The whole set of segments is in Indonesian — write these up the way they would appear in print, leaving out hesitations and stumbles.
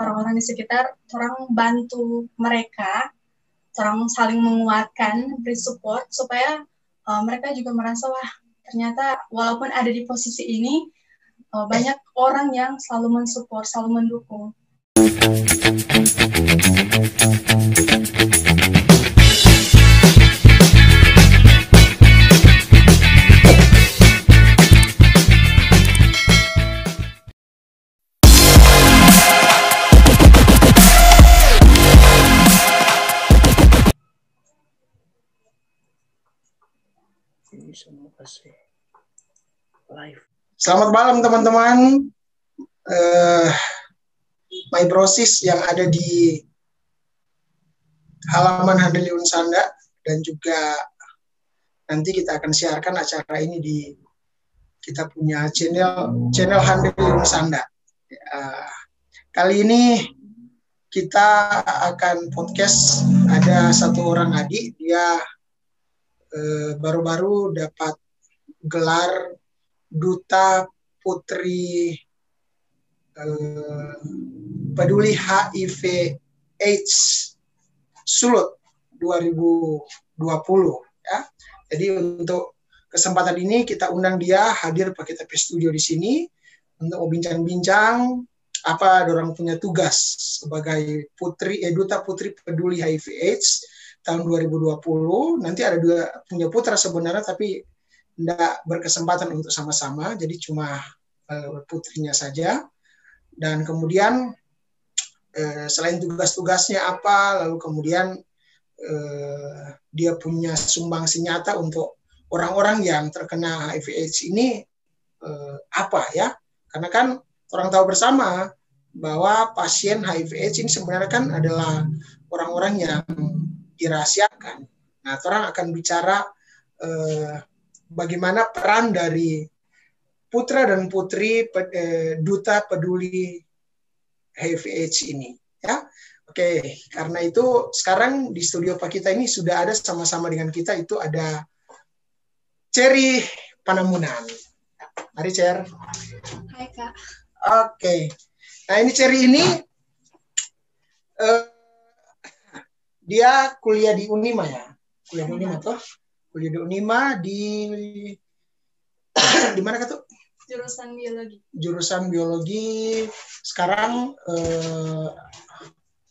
orang-orang di sekitar, orang bantu mereka, orang saling menguatkan, beri support supaya mereka juga merasa wah ternyata walaupun ada di posisi ini banyak orang yang selalu mensupport, selalu mendukung. Selamat malam teman-teman, Mybrosis yang ada di halaman Handeli Unsanda, dan juga nanti kita akan siarkan acara ini di kita punya channel Handeli Unsanda. Kali ini kita akan podcast, ada satu orang adik, dia baru-baru dapat gelar Duta Putri Peduli HIV AIDS Sulut 2020 ya. Jadi untuk kesempatan ini kita undang dia hadir pakai TP Studio di sini untuk bincang-bincang apa dorang punya tugas sebagai Duta Putri Peduli HIV AIDS tahun 2020. Nanti ada punya putra sebenarnya, tapi tidak berkesempatan untuk sama-sama, jadi cuma putrinya saja. Dan kemudian selain tugas-tugasnya apa, lalu kemudian dia punya sumbangsi nyata untuk orang-orang yang terkena HIV/AIDS ini apa ya? Karena kan orang tahu bersama bahwa pasien HIV/AIDS ini sebenarnya kan adalah orang-orang yang dirahasiakan. Nah, orang akan bicara bagaimana peran dari putra dan putri Duta Peduli HIV/AIDS ini, ya. Oke, karena itu sekarang di studio Pak kita ini sudah ada sama-sama dengan kita, itu ada Cherry Panamunan. Mari Cher. Hai Kak. Oke, nah ini Cherry ini dia kuliah di Unima ya, kuliah di Unima toh. Kuliah di Unima di mana Kak tuh? Jurusan biologi. Jurusan biologi. Sekarang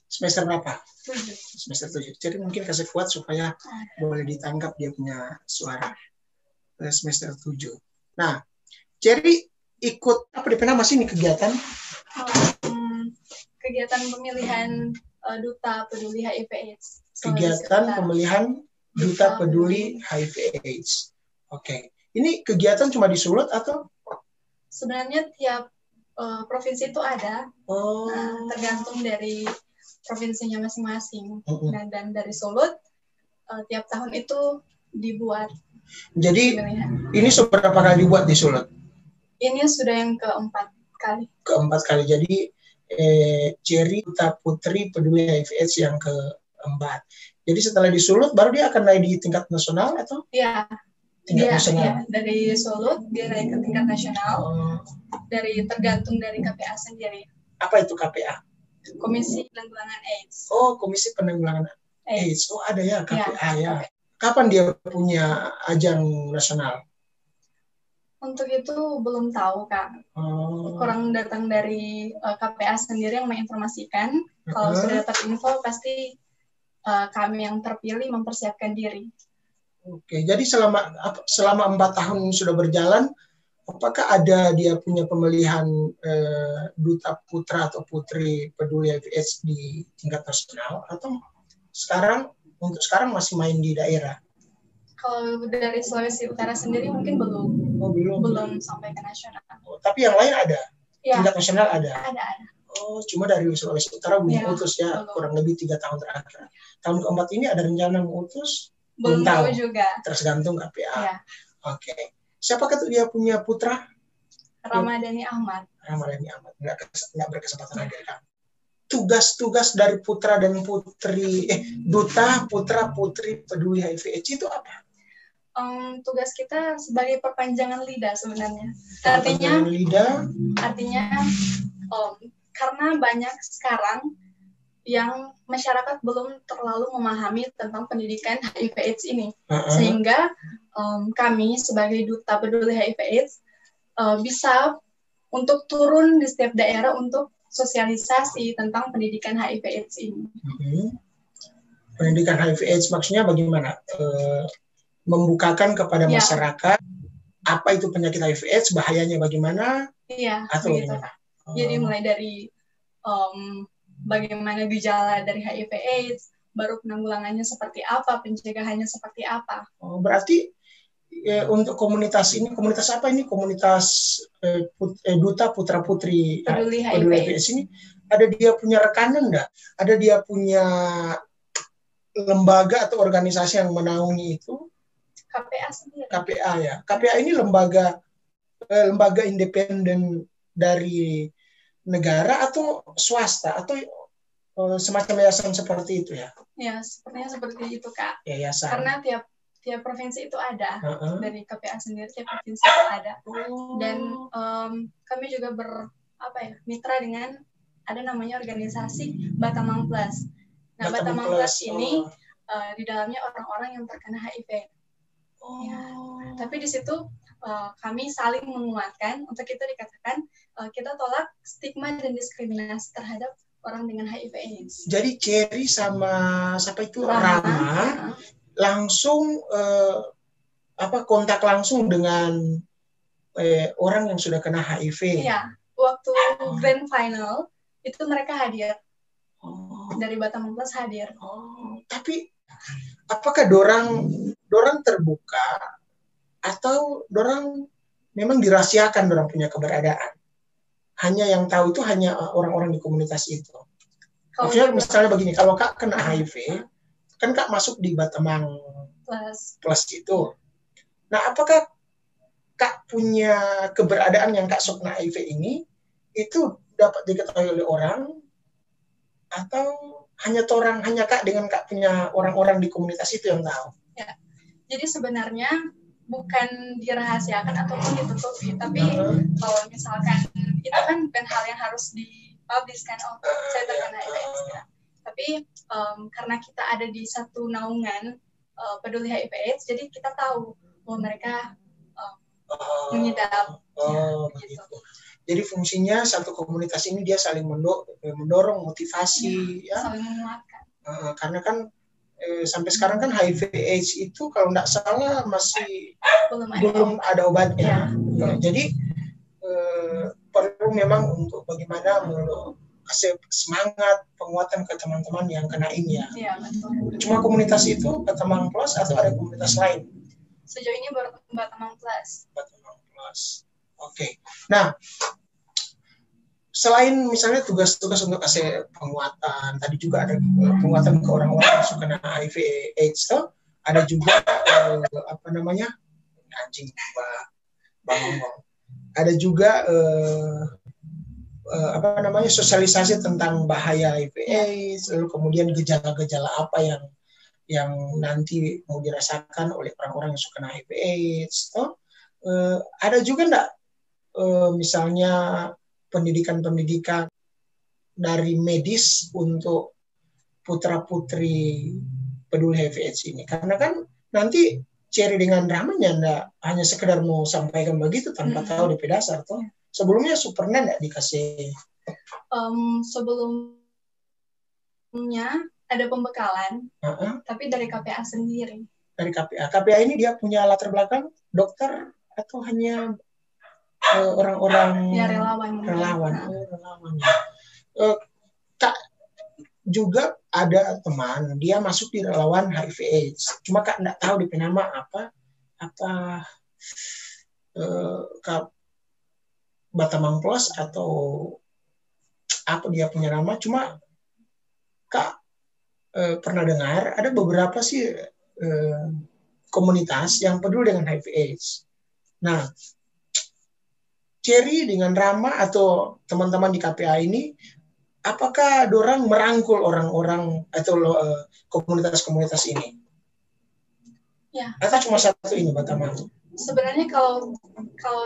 semester berapa? 7. Semester 7. Jadi mungkin kasih kuat supaya boleh ditangkap dia punya suara. Semester 7. Nah, Cherry ikut apa di nama sini kegiatan? Kegiatan pemilihan Duta Peduli HIV/AIDS. Kegiatan pemilihan Duta Peduli HIV/AIDS. Oke. Ini kegiatan cuma di Sulut atau? Sebenarnya tiap provinsi itu ada. Nah, tergantung dari provinsinya masing-masing. Dan dari Sulut tiap tahun itu dibuat. Jadi pemilihan. Ini seberapa kali dibuat di Sulut? Ini sudah yang keempat kali. Keempat kali. Jadi Cherry Duta Putri Peduli HIV/AIDS yang keempat. Jadi setelah di Sulut baru dia akan naik di tingkat nasional atau? Iya. Tingkat nasional. Ya, dari Sulut dia naik ke tingkat nasional. Tergantung dari KPA sendiri. Apa itu KPA? Komisi Penanggulangan AIDS. Oh, Komisi Penanggulangan AIDS. Oh, ada ya KPA ya. KPA. Kapan dia punya ajang nasional? Untuk itu belum tahu, Kak. Kurang datang dari KPA sendiri yang menginformasikan. Kalau sudah dapat info, pasti kami yang terpilih mempersiapkan diri. Oke, jadi selama 4 tahun sudah berjalan, apakah ada dia punya pemilihan Duta Putra atau Putri Peduli HIV/AIDS di tingkat nasional, atau untuk sekarang masih main di daerah? Kalau dari Sulawesi Utara sendiri mungkin belum. Oh, belum sampai ke nasional. Oh, tapi yang lain ada? Ya. Tingkat nasional ada? Ada. Oh, cuma dari Sulawesi Utara belum utus ya, kurang lebih 3 tahun terakhir. Tahun keempat ini ada rencana mengutus? Belum tahu juga. Tergantung KPA. Ya. Oke. Siapa tuh dia punya putra? Ramadhani Ahmad. Ramadhani Ahmad. Nggak berkesempatan hadir kan? Tugas-tugas dari putra dan putri Duta Putra Putri Peduli HIV/AIDS itu apa? Tugas kita sebagai perpanjangan lidah sebenarnya. Perpanjangan lidah. Artinya karena banyak sekarang yang masyarakat belum terlalu memahami tentang pendidikan HIV/AIDS ini, sehingga kami sebagai duta peduli HIV/AIDS bisa untuk turun di setiap daerah untuk sosialisasi tentang pendidikan HIV/AIDS ini. Pendidikan HIV/AIDS maksudnya bagaimana? Membukakan kepada masyarakat apa itu penyakit HIV/AIDS, bahayanya bagaimana? Iya, atau begitu, Kak. Jadi mulai dari bagaimana gejala dari HIV/AIDS, baru penanggulangannya seperti apa, pencegahannya seperti apa. Berarti untuk komunitas ini, komunitas apa ini? Komunitas Duta Putra Putri Peduli HIV/AIDS ini, ada dia punya rekanan enggak? Ada dia punya lembaga atau organisasi yang menaungi itu? KPA sendiri. KPA ya. KPA ini lembaga independen dari negara atau swasta atau semacam yayasan seperti itu ya? Ya, sepertinya seperti itu, Kak. Yayasan. Karena tiap provinsi itu ada, dari KPA sendiri tiap provinsi itu ada. Dan kami juga mitra dengan ada namanya organisasi Batamang Plus. Nah, Batamang Plus ini di dalamnya orang-orang yang terkena HIV. Ya. Tapi di situ kami saling menguatkan untuk itu dikatakan kita tolak stigma dan diskriminasi terhadap orang dengan HIV/AIDS. Jadi Cherry sama siapa itu Rama langsung kontak langsung dengan orang yang sudah kena HIV. Iya, waktu grand final itu mereka hadir. Dari Batamang Plus hadir. Tapi apakah dorang terbuka atau dorang memang dirahasiakan dorang punya keberadaan? Hanya yang tahu itu hanya orang-orang di komunitas itu. Maksudnya misalnya begini, kalau Kak kena HIV, kan Kak masuk di Batamang Plus itu. Nah, apakah Kak punya keberadaan yang Kak kena HIV ini itu dapat diketahui oleh orang, atau hanya Kak dengan Kak punya orang-orang di komunitas itu yang tahu? Ya. Jadi sebenarnya bukan dirahasiakan ataupun ditutupi, tapi kalau misalkan itu kan bukan hal yang harus dipublish kan, saya terkena HIV/AIDS ya. Tapi karena kita ada di satu naungan peduli HIV/AIDS, jadi kita tahu bahwa mereka mengidap. Begitu. Jadi fungsinya satu komunitas ini dia saling mendorong motivasi, saling menguatkan. Karena kan sampai sekarang kan HIV/AIDS itu kalau tidak salah masih belum ada obatnya. Jadi perlu memang untuk bagaimana kasih semangat penguatan ke teman-teman yang kena ini ya. Iya, betul. Cuma komunitas itu Batamang Plus atau ada komunitas lain? Sejauh ini baru Batamang Plus. Batamang Plus. Oke. Nah, selain misalnya tugas-tugas untuk kasih penguatan, tadi juga ada penguatan ke orang-orang yang suka kena HIV/AIDS, ada juga ada juga sosialisasi tentang bahaya HIV/AIDS, lalu kemudian gejala-gejala apa yang nanti mau dirasakan oleh orang-orang yang suka kena HIV/AIDS. Ada juga enggak misalnya pendidikan dari medis untuk putra-putri peduli HIV/AIDS ini? Karena kan nanti Cherry dengan Ramanya enggak hanya sekedar mau sampaikan begitu tanpa tahu DP dasar toh. Sebelumnya Superman enggak dikasih? Sebelumnya ada pembekalan, tapi dari KPA sendiri. Dari KPA. KPA ini dia punya latar belakang dokter atau hanya orang-orang relawan. Kak juga ada teman dia masuk di relawan HIV/AIDS, cuma Kak nggak tahu di nama apa Kak Batamang Plus atau apa dia punya nama, cuma Kak pernah dengar ada beberapa sih komunitas yang peduli dengan HIV/AIDS. Nah, Cherry dengan Rama atau teman-teman di KPA ini, apakah dorang merangkul orang-orang atau komunitas-komunitas ini? Ya. Atau cuma satu ini Batamang? Sebenarnya kalau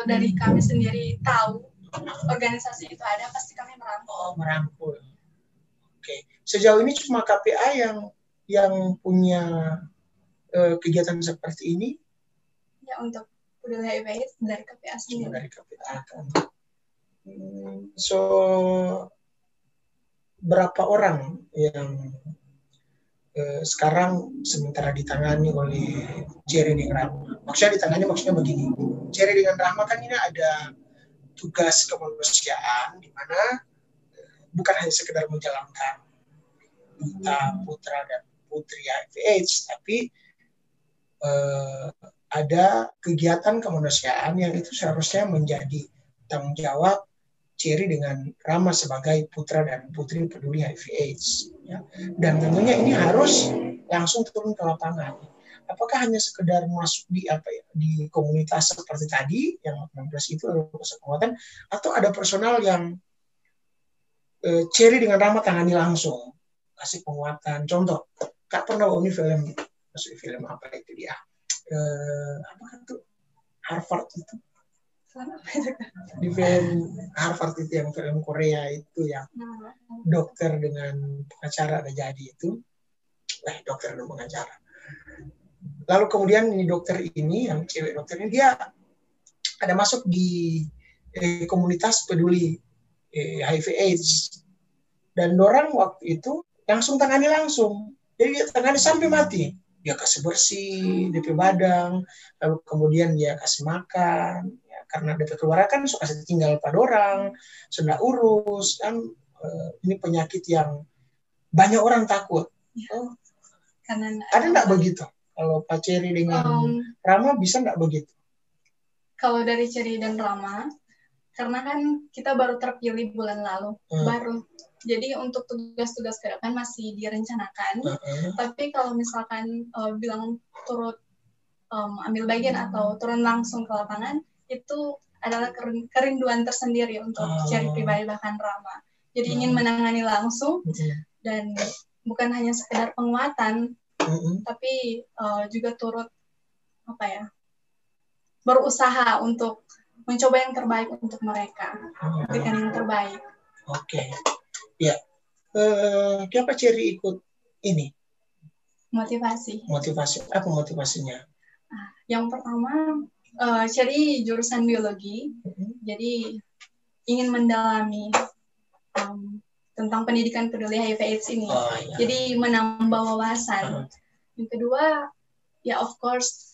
dari kami sendiri tahu organisasi itu ada, pasti kami merangkul. Oh, merangkul. Oke. Sejauh ini cuma KPA yang punya kegiatan seperti ini? Ya, untuk peduli HIV/AIDS dari KPA sendiri. Dari KPA kan. So, berapa orang yang sekarang sementara ditangani oleh Cherry dengan Rahma? Maksudnya ditangani maksudnya begini. Cherry dengan Rahma kan ini ada tugas kemanusiaan di mana bukan hanya sekedar menjalankan duta putra dan putri HIV/AIDS, tapi ada kegiatan kemanusiaan yang itu seharusnya menjadi tanggung jawab Cherry dengan Rama sebagai putra dan putri peduli HIV/AIDS. Ya. Dan tentunya ini harus langsung turun ke lapangan. Apakah hanya sekedar masuk di komunitas seperti tadi yang 16 itu penguatan, atau ada personal yang Cherry dengan Rama tangani langsung kasih penguatan? Contoh, Kak pernah ini film apa itu dia? Apa itu? Harvard itu. Di film Harvard itu yang film Korea itu yang dokter dengan pengacara ada jadi itu. Dokter dan pengacara. Lalu kemudian ini dokter ini, yang cewek dokter ini, dia ada masuk di komunitas peduli HIV/AIDS. Dan orang waktu itu langsung tangani langsung. Jadi dia tangani sampai mati. Dia kasih bersih, DP badang, lalu kemudian dia kasih makan. Ya, karena DP keluarga kan suka tinggal pada orang, sudah urus. Kan ini penyakit yang banyak orang takut. Oh, ada enggak begitu? Kalau Pak Cherry dengan Rama bisa enggak begitu? Kalau dari Cherry dan Rama, karena kan kita baru terpilih bulan lalu, baru. Jadi untuk tugas-tugas ke depan masih direncanakan. Tapi kalau misalkan bilang turut ambil bagian atau turun langsung ke lapangan, itu adalah kerinduan tersendiri untuk Cherry pribadi bahkan Rama. Jadi ingin menangani langsung dan bukan hanya sekedar penguatan, tapi juga turut berusaha untuk mencoba yang terbaik untuk mereka, berikan yang terbaik. Oke. Ya, kenapa Cherry ikut ini? Motivasi. Apa motivasinya? Yang pertama, Cherry jurusan biologi, jadi ingin mendalami tentang pendidikan peduli HIV/AIDS ini. Jadi menambah wawasan. Yang kedua, ya of course,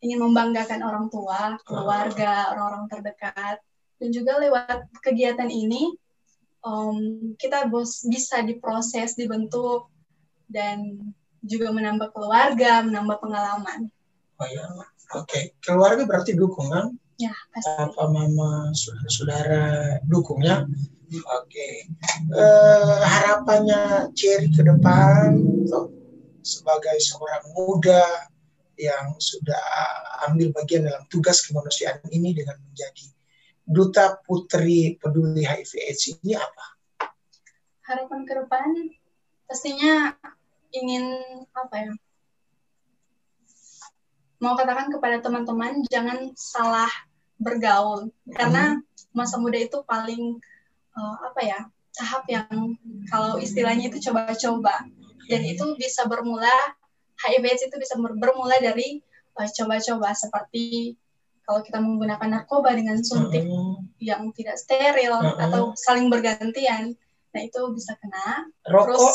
ingin membanggakan orang tua, keluarga, orang-orang terdekat, dan juga lewat kegiatan ini kita bisa diproses, dibentuk, dan juga menambah keluarga, menambah pengalaman. Oh ya, oke. Keluarga berarti dukung kan? Ya, pasti. Apa mama, saudara dukung ya? Oke. Harapannya Cherry ke depan sebagai seorang muda yang sudah ambil bagian dalam tugas kemanusiaan ini dengan menjadi Duta Putri Peduli HIV/AIDS ini apa? Harapan ke depan pastinya ingin mau katakan kepada teman-teman jangan salah bergaul karena masa muda itu paling tahap yang kalau istilahnya itu coba-coba dan itu bisa bermula HIV/AIDS itu bisa bermula dari coba-coba seperti kalau kita menggunakan narkoba dengan suntik yang tidak steril atau saling bergantian, nah itu bisa kena. Rokok?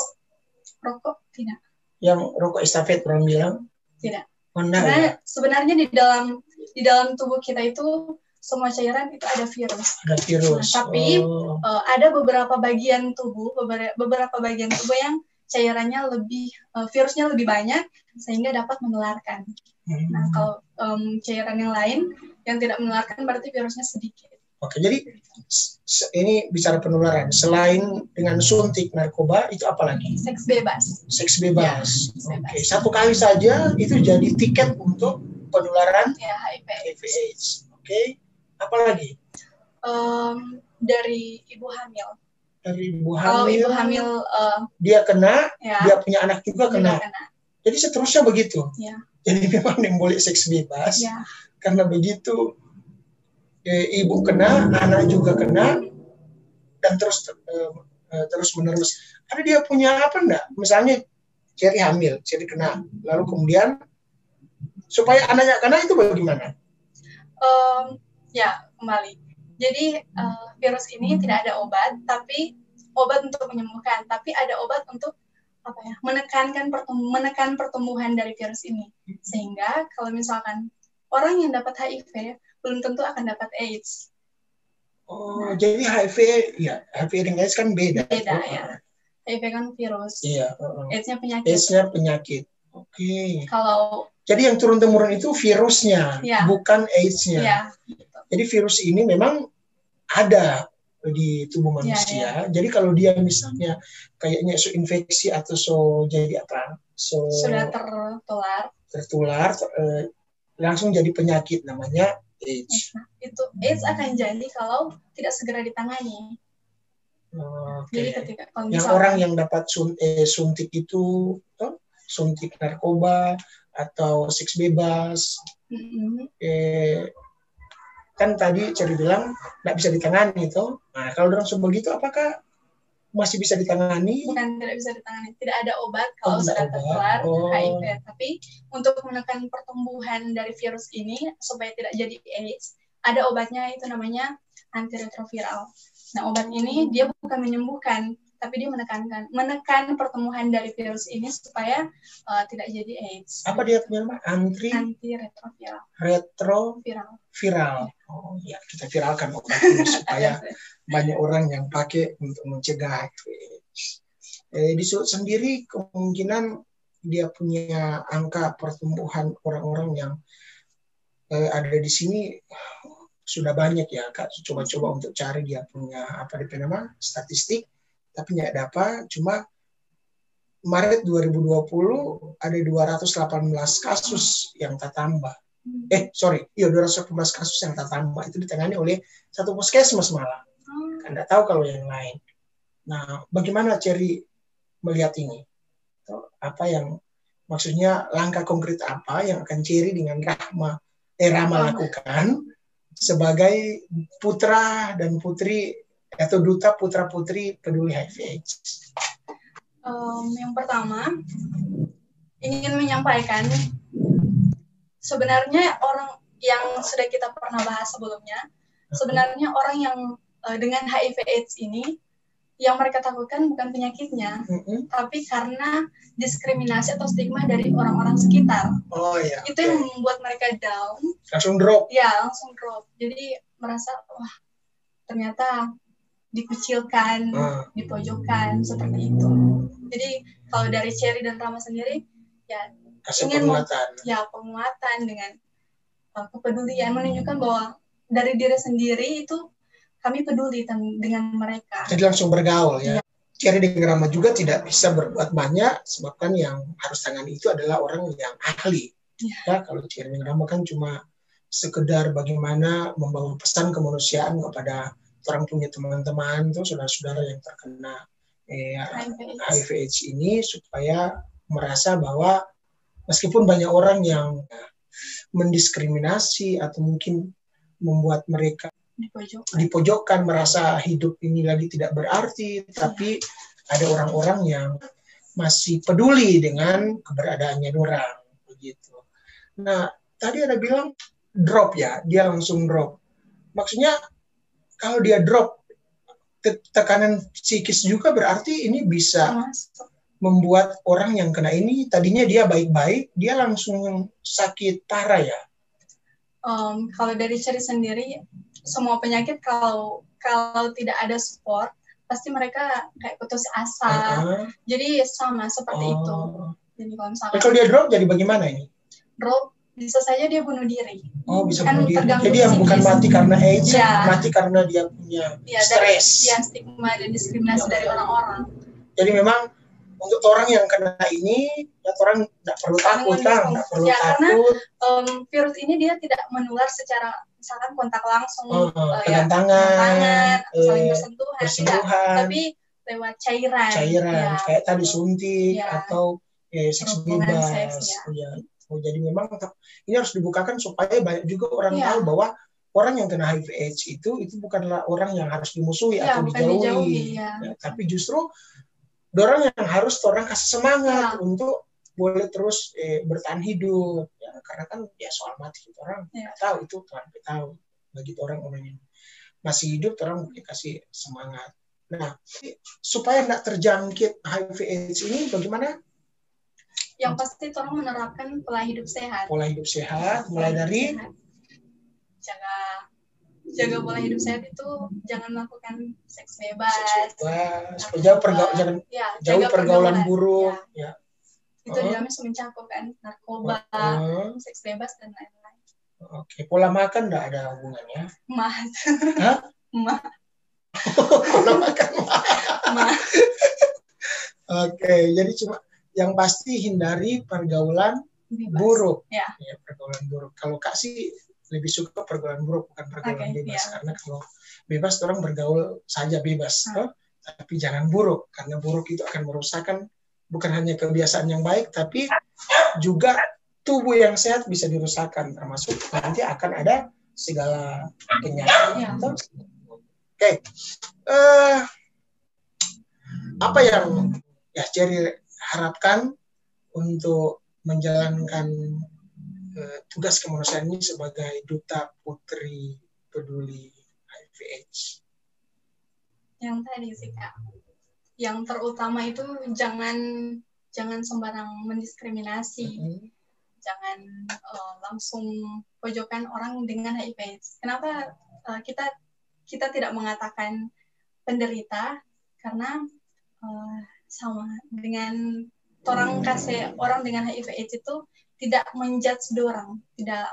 Rokok tidak. Yang rokok estafet orang bilang? Tidak. Karena sebenarnya di dalam tubuh kita itu semua cairan itu ada virus. Ada virus. Nah, tapi ada beberapa bagian tubuh yang cairannya virusnya lebih banyak sehingga dapat menularkan. Nah, kalau cairan yang lain yang tidak menularkan berarti virusnya sedikit. Oke, jadi ini bicara penularan. Selain dengan suntik narkoba, itu apa lagi? Seks bebas. Seks bebas. Ya, oke, satu kali saja itu jadi tiket untuk penularan HIV/AIDS. Oke, apa lagi? Dari ibu hamil. Dari ibu hamil. Kalau ibu hamil dia kena, dia punya anak juga kena. Jadi seterusnya begitu. Ya. Jadi memang yang boleh seks bebas. Ya. Karena begitu ibu kena, anak juga kena, dan terus menerus. Ada dia punya apa enggak? Misalnya Cherry hamil, Cherry kena, lalu kemudian supaya anaknya kena itu bagaimana? Ya, kembali. Jadi virus ini tidak ada obat, tapi obat untuk menyembuhkan, tapi ada obat untuk apa ya, menekan pertumbuhan dari virus ini. Sehingga kalau misalkan orang yang dapat HIV belum tentu akan dapat AIDS. Oh, jadi HIV dan AIDS kan beda. Beda ya. HIV kan virus. Iya. AIDS-nya penyakit. AIDS-nya penyakit. Oke. Kalau jadi yang turun-temurun itu virusnya, bukan AIDS-nya. Ya. Jadi virus ini memang ada di tubuh manusia. Jadi kalau dia misalnya kayaknya infeksi atau jadi apa? Sudah tertular, langsung jadi penyakit namanya AIDS. Itu AIDS akan jadi kalau tidak segera ditangani. Jadi ketika yang orang yang dapat suntik itu, suntik narkoba atau seks bebas, kan tadi Cherry bilang nggak bisa ditangani itu. Nah, kalau langsung begitu, apakah masih bisa ditangani? Bukan tidak bisa ditangani, tidak ada obat kalau sudah tertular HIV. Tapi untuk menekan pertumbuhan dari virus ini supaya tidak jadi AIDS, ada obatnya, itu namanya antiretroviral. Nah, obat ini dia bukan menyembuhkan, tapi dia menekan pertumbuhan dari virus ini supaya tidak jadi AIDS. Apa dia punya nama? Antiretroviral. Viral. Oh ya, kita viralkan obat ini supaya banyak orang yang pakai untuk mencegah HIV/AIDS. Di Sulut sendiri kemungkinan dia punya angka pertumbuhan orang-orang yang ada di sini sudah banyak ya, Kak. Coba-coba untuk cari dia punya statistik, tapi nggak dapat. Cuma Maret 2020 ada 218 kasus yang tertambah. 218 kasus yang tertambah. Itu ditangani oleh satu puskesmas malah. Anda tahu kalau yang lain. Nah, bagaimana Cherry melihat ini? Apa yang maksudnya langkah konkret apa yang akan Cherry dengan Rama lakukan sebagai putra dan putri atau duta putra-putri peduli HIV/AIDS? Yang pertama, ingin menyampaikan sebenarnya orang yang sudah kita pernah bahas sebelumnya, sebenarnya orang yang dengan HIV/AIDS ini yang mereka takutkan bukan penyakitnya, tapi karena diskriminasi atau stigma dari orang-orang sekitar. Itu yang membuat mereka down. Langsung drop. Ya, langsung drop. Jadi merasa, wah, ternyata dikucilkan, dipojokkan, seperti itu. Jadi kalau dari Cherry dan Rama sendiri, ya ingin penguatan dengan kepedulian, menunjukkan bahwa dari diri sendiri itu kami peduli dengan mereka. Jadi langsung bergaul ya. Cherry dengan Rama juga tidak bisa berbuat banyak, sebabkan yang harus tangani itu adalah orang yang ahli. Ya, kalau Cherry dengan Rama kan cuma sekedar bagaimana membawa pesan kemanusiaan kepada orang punya teman-teman tuh, saudara-saudara yang terkena HIV/AIDS ini, supaya merasa bahwa meskipun banyak orang yang mendiskriminasi atau mungkin membuat mereka dipojokkan, merasa hidup ini lagi tidak berarti, tapi ada orang-orang yang masih peduli dengan keberadaannya orang begitu. Nah, tadi ada bilang drop ya, dia langsung drop. Maksudnya kalau dia drop, tekanan psikis juga berarti ini bisa membuat orang yang kena ini tadinya dia baik-baik, dia langsung sakit parah ya. Kalau dari Cherry sendiri, semua penyakit kalau tidak ada support, pasti mereka kayak putus asa. Jadi sama seperti itu. Jadi kalau dia drop jadi bagaimana ini? Drop bisa saja dia bunuh diri. Bisa bunuh diri. Jadi yang bukan mati karena AIDS, mati karena dia punya stres. Stigma dan diskriminasi dari orang-orang. Jadi memang untuk orang yang kena ini, orang tidak perlu takut kan? Tidak perlu takut. Karena virus ini dia tidak menular secara misalkan kontak langsung, pegang tangan, saling bersentuhan, tapi lewat cairan. Kayak tadi suntik atau seks bebas. Jadi memang ini harus dibukakan supaya banyak juga orang tahu bahwa orang yang kena HIV/AIDS itu bukanlah orang yang harus dimusuhi atau bukan dijauhi, ya. Tapi justru orang yang harus orang kasih semangat untuk boleh terus bertahan hidup, ya, karena kan ya soal mati kita orang nggak tahu, itu Tuhan tahu. Bagi orang yang masih hidup, orang boleh kasih semangat. Nah, supaya nggak terjangkit HIV/AIDS ini bagaimana? Yang pasti orang menerapkan pola hidup sehat. Pola hidup sehat, mulai dari jaga pola hidup sehat itu jangan melakukan seks bebas, jauh pergaulan buruk, ya. Itu dalamnya mencakup kan narkoba, seks bebas dan lain-lain. Oke, pola makan nggak ada hubungannya? Pola makan Oke, jadi cuma yang pasti hindari pergaulan buruk. Ya, pergaulan buruk. Kalau Kak sih lebih suka pergaulan buruk, bukan pergaulan bebas. Karena kalau bebas orang bergaul saja bebas, tapi jangan buruk, karena buruk itu akan merusakkan bukan hanya kebiasaan yang baik, tapi juga tubuh yang sehat bisa dirusakkan, termasuk nanti akan ada segala penyakit. Oke. Apa yang Cherry harapkan untuk menjalankan tugas kemanusiaan ini sebagai duta putri peduli HIV/AIDS? Yang tadi sih Kak, yang terutama itu jangan sembarang mendiskriminasi, jangan langsung pojokan orang dengan HIV/AIDS. Kenapa kita tidak mengatakan penderita? Karena sama dengan orang kasih orang dengan HIV/AIDS itu tidak menjudge orang, tidak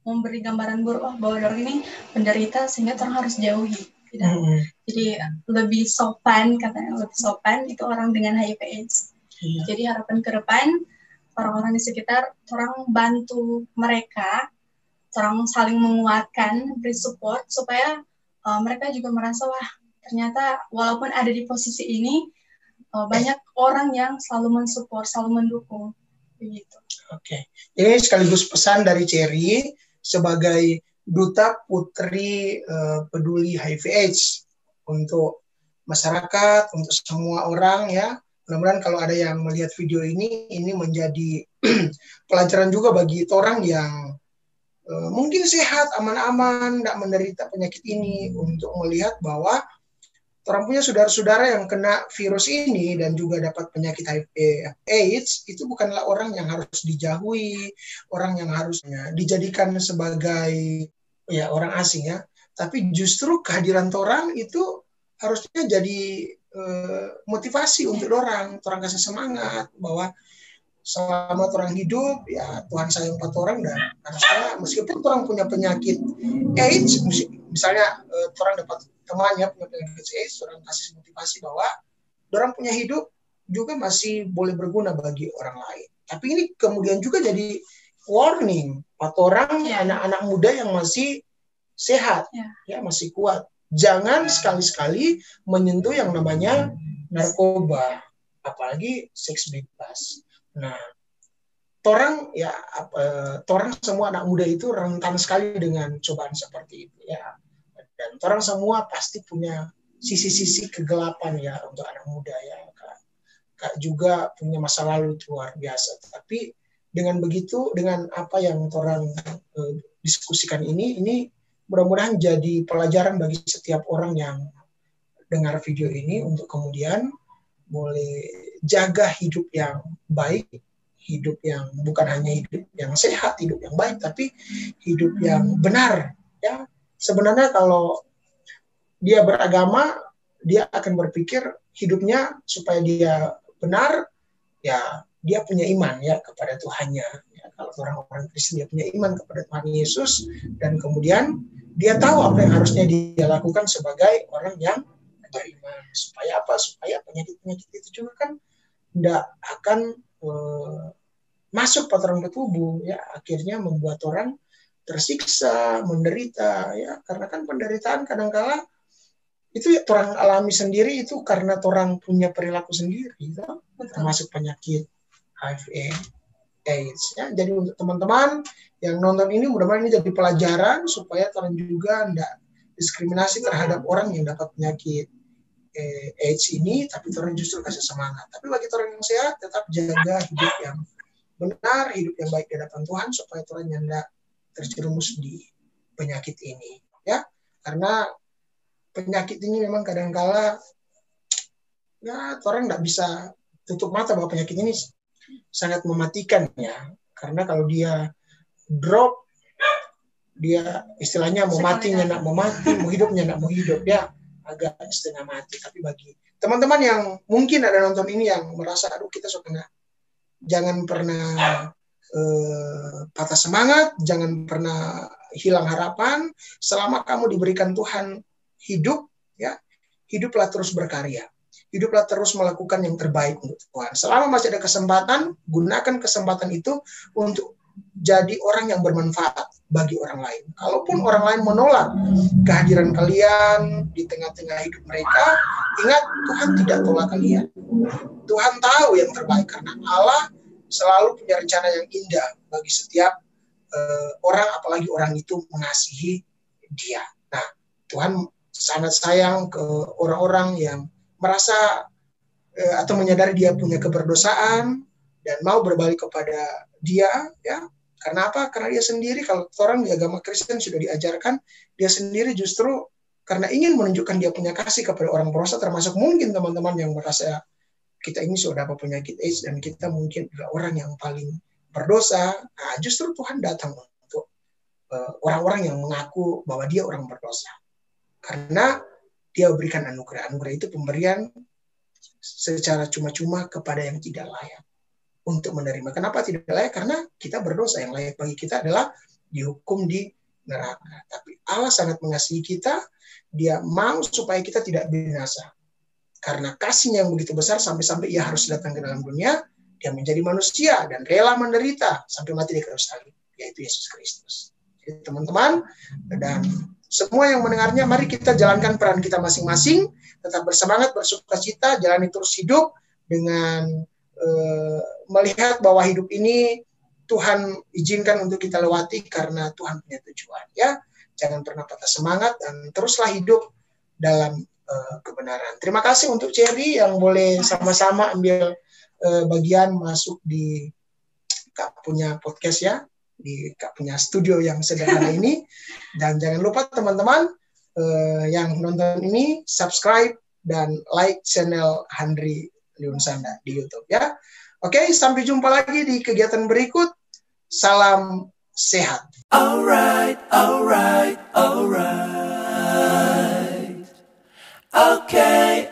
memberi gambaran buruk bahwa orang ini penderita sehingga orang harus jauhi. Tidak. Jadi lebih sopan, katanya lebih sopan itu orang dengan HIV/AIDS. Jadi harapan ke depan orang-orang di sekitar orang bantu mereka, orang saling menguatkan, beri support supaya mereka juga merasa wah ternyata walaupun ada di posisi ini banyak orang yang selalu mensupport, selalu mendukung, begitu. Oke, ini sekaligus pesan dari Cherry sebagai duta putri peduli HIV/AIDS untuk masyarakat, untuk semua orang ya. Mudah-mudahan kalau ada yang melihat video ini menjadi pelajaran juga bagi orang yang mungkin sehat, aman-aman, tidak menderita penyakit ini, untuk melihat bahwa orang punya saudara-saudara yang kena virus ini dan juga dapat penyakit HIV/AIDS itu bukanlah orang yang harus dijauhi, orang yang harusnya dijadikan sebagai ya orang asing ya, tapi justru kehadiran orang itu harusnya jadi motivasi untuk orang kasih semangat bahwa selama orang hidup ya Tuhan sayang orang, dan harusnya meskipun orang punya penyakit AIDS, misalnya orang dapat temannya punya penyakit AIDS, orang kasih motivasi bahwa orang punya hidup juga masih boleh berguna bagi orang lain. Tapi ini kemudian juga jadi warning buat orang anak-anak muda yang masih sehat, ya masih kuat. Jangan sekali-sekali menyentuh yang namanya narkoba, apalagi seks bebas. Nah, orang semua anak muda itu rentan sekali dengan cobaan seperti itu ya. Dan orang semua pasti punya sisi-sisi kegelapan ya untuk anak muda ya. Kak juga punya masa lalu luar biasa. Tapi dengan begitu, dengan apa yang orang diskusikan ini mudah-mudahan jadi pelajaran bagi setiap orang yang dengar video ini untuk kemudian boleh jaga hidup yang baik, hidup yang bukan hanya hidup yang sehat, hidup yang baik, tapi hidup yang benar ya. Sebenarnya kalau dia beragama, dia akan berpikir hidupnya supaya dia benar, ya dia punya iman ya kepada Tuhannya. Ya, kalau orang-orang Kristen dia punya iman kepada Tuhan Yesus, dan kemudian dia tahu apa yang harusnya dia lakukan sebagai orang yang beriman. Supaya apa? Supaya penyakit-penyakit itu juga kan tidak akan masuk ke orang tubuh ya, akhirnya membuat orang tersiksa, menderita ya, karena kan penderitaan kadang-kala itu ya orang alami sendiri, itu karena orang punya perilaku sendiri, gitu? Termasuk penyakit HIV. AIDS ya. Jadi untuk teman-teman yang nonton ini, mudah-mudahan ini jadi pelajaran supaya kalian juga tidak diskriminasi terhadap orang yang dapat penyakit AIDS ini, tapi orang justru kasih semangat. Tapi bagi orang yang sehat, tetap jaga hidup yang benar, hidup yang baik di hadapan Tuhan, supaya orang tidak terjerumus di penyakit ini ya. Karena penyakit ini memang kadang-kala ya orang tidak bisa tutup mata bahwa penyakit ini sangat mematikan ya. Karena kalau dia drop, dia istilahnya mau matinya nak mau mati, mau hidupnya nak mau hidup ya, agak setengah mati. Tapi bagi teman-teman yang mungkin ada nonton ini yang merasa aduh kita suka, jangan pernah patah semangat, jangan pernah hilang harapan. Selama kamu diberikan Tuhan hidup ya, hiduplah terus berkarya. Hiduplah terus melakukan yang terbaik untuk Tuhan. Selama masih ada kesempatan, gunakan kesempatan itu untuk jadi orang yang bermanfaat bagi orang lain. Kalaupun orang lain menolak kehadiran kalian di tengah-tengah hidup mereka, ingat Tuhan tidak tolak kalian. Tuhan tahu yang terbaik karena Allah selalu punya rencana yang indah bagi setiap orang, apalagi orang itu mengasihi Dia. Nah, Tuhan sangat sayang ke orang-orang yang merasa atau menyadari dia punya keberdosaan dan mau berbalik kepada Dia ya. Karena apa? Karena dia sendiri, kalau orang di agama Kristen sudah diajarkan, dia sendiri justru karena ingin menunjukkan dia punya kasih kepada orang berdosa, termasuk mungkin teman-teman yang merasa kita ini sudah dapat penyakit AIDS dan kita mungkin adalah orang yang paling berdosa. Nah, justru Tuhan datang untuk orang-orang yang mengaku bahwa dia orang berdosa. Karena dia berikan anugerah. Anugerah itu pemberian secara cuma-cuma kepada yang tidak layak untuk menerima. Kenapa tidak layak? Karena kita berdosa. Yang layak bagi kita adalah dihukum di neraka. Tapi Allah sangat mengasihi kita. Dia mau supaya kita tidak binasa. Karena kasihnya yang begitu besar sampai-sampai ia harus datang ke dalam dunia, dia menjadi manusia dan rela menderita sampai mati di kayu salib, yaitu Yesus Kristus. Jadi teman-teman dan semua yang mendengarnya, mari kita jalankan peran kita masing-masing, tetap bersemangat, bersukacita, jalani terus hidup dengan melihat bahwa hidup ini Tuhan izinkan untuk kita lewati karena Tuhan punya tujuan. Ya, jangan pernah patah semangat dan teruslah hidup dalam kebenaran. Terima kasih untuk Cherry yang boleh sama-sama ambil bagian masuk di Kak punya podcast ya, di Kak punya studio yang sederhana ini. Dan jangan lupa teman-teman yang nonton ini subscribe dan like channel Handri Liunsanda di YouTube ya. Oke, sampai jumpa lagi di kegiatan berikut. Salam sehat. Alright. Okay.